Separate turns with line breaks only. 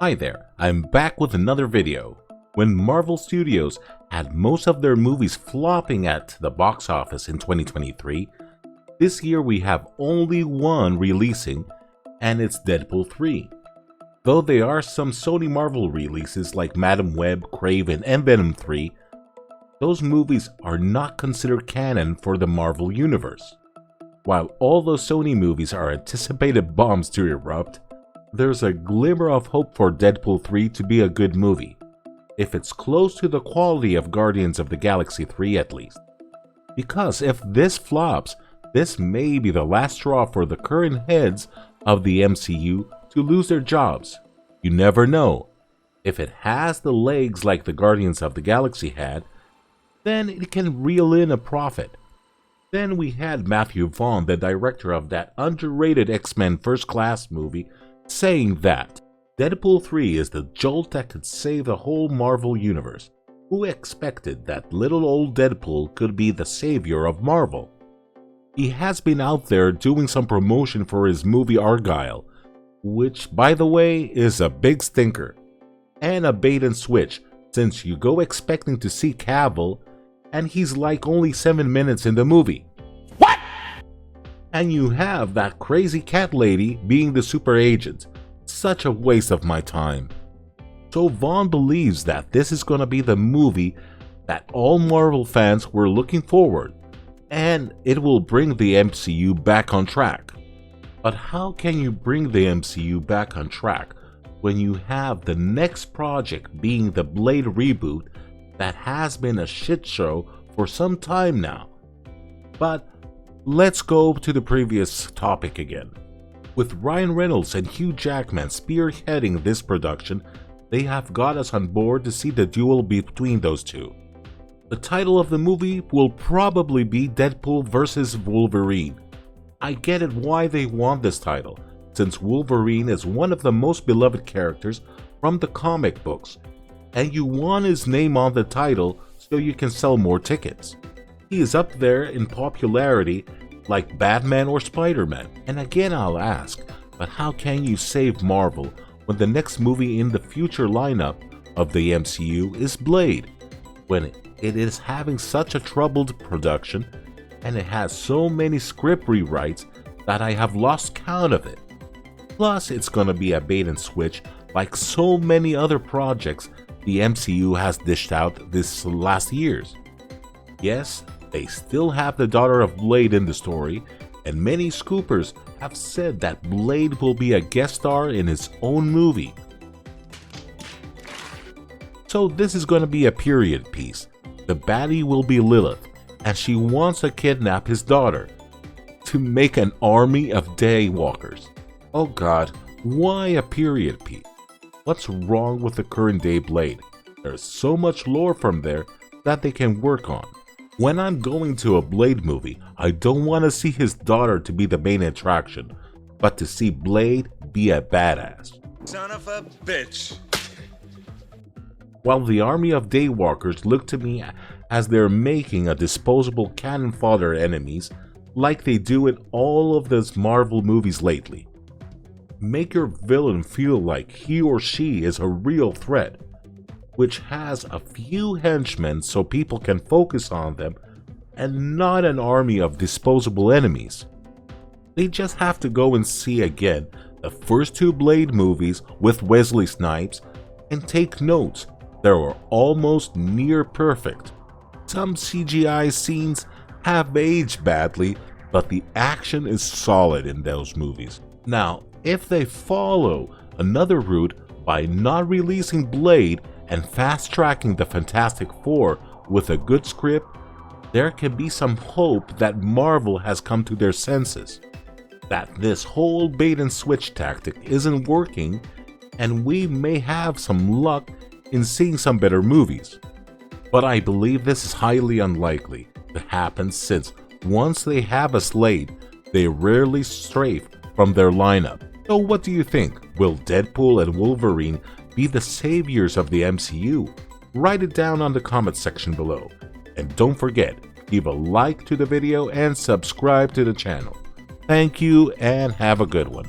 Hi there, I'm back with another video. When Marvel Studios had most of their movies flopping at the box office in 2023, this year we have only one releasing, and it's Deadpool 3. Though there are some Sony Marvel releases like Madam Web, Kraven, and Venom 3, those movies are not considered canon for the Marvel Universe. While all those Sony movies are anticipated bombs to erupt, there's a glimmer of hope for Deadpool 3 to be a good movie, if it's close to the quality of Guardians of the Galaxy 3 at least. Because if this flops, this may be the last straw for the current heads of the MCU to lose their jobs. You never know. If it has the legs like the Guardians of the Galaxy had, then it can reel in a profit. Then we had Matthew Vaughn, the director of that underrated X-Men First Class movie, saying that Deadpool 3 is the jolt that could save the whole Marvel universe. Who expected that little old Deadpool could be the savior of Marvel? He has been out there doing some promotion for his movie Argyle, which, by the way, is a big stinker, and a bait and switch, since you go expecting to see Cavill, and he's like only 7 minutes in the movie. What? And you have that crazy cat lady being the super agent. Such a waste of my time. So Vaughn believes that this is gonna be the movie that all Marvel fans were looking forward, and it will bring the MCU back on track. But how can you bring the MCU back on track when you have the next project being the Blade reboot that has been a shit show for some time now? But let's go to the previous topic again. With Ryan Reynolds and Hugh Jackman spearheading this production, they have got us on board to see the duel between those two. The title of the movie will probably be Deadpool vs. Wolverine. I get it why they want this title, since Wolverine is one of the most beloved characters from the comic books, and you want his name on the title so you can sell more tickets. He is up there in popularity like Batman or Spider-Man. And again I'll ask, but how can you save Marvel when the next movie in the future lineup of the MCU is Blade, when it is having such a troubled production and it has so many script rewrites that I have lost count of it. Plus it's gonna be a bait and switch like so many other projects the MCU has dished out this last years. Yes, they still have the daughter of Blade in the story, and many scoopers have said that Blade will be a guest star in his own movie. So this is going to be a period piece. The baddie will be Lilith, and she wants to kidnap his daughter to make an army of daywalkers. Oh god, why a period piece? What's wrong with the current day Blade? There's so much lore from there that they can work on. When I'm going to a Blade movie, I don't want to see his daughter to be the main attraction, but to see Blade be a badass.
Son of a bitch.
While the army of daywalkers look to me as they're making a disposable cannon fodder enemies like they do in all of those Marvel movies lately. Make your villain feel like he or she is a real threat, which has a few henchmen so people can focus on them and not an army of disposable enemies. They just have to go and see again the first two Blade movies with Wesley Snipes and take notes. They were almost near perfect. Some CGI scenes have aged badly, but the action is solid in those movies. Now, if they follow another route by not releasing Blade and fast-tracking the Fantastic Four with a good script, there can be some hope that Marvel has come to their senses, that this whole bait-and-switch tactic isn't working, and we may have some luck in seeing some better movies. But I believe this is highly unlikely to happen, since once they have a slate, they rarely strafe from their lineup. So what do you think? Will Deadpool and Wolverine be the saviors of the MCU? Write it down on the comment section below. And don't forget, give a like to the video and subscribe to the channel. Thank you and have a good one.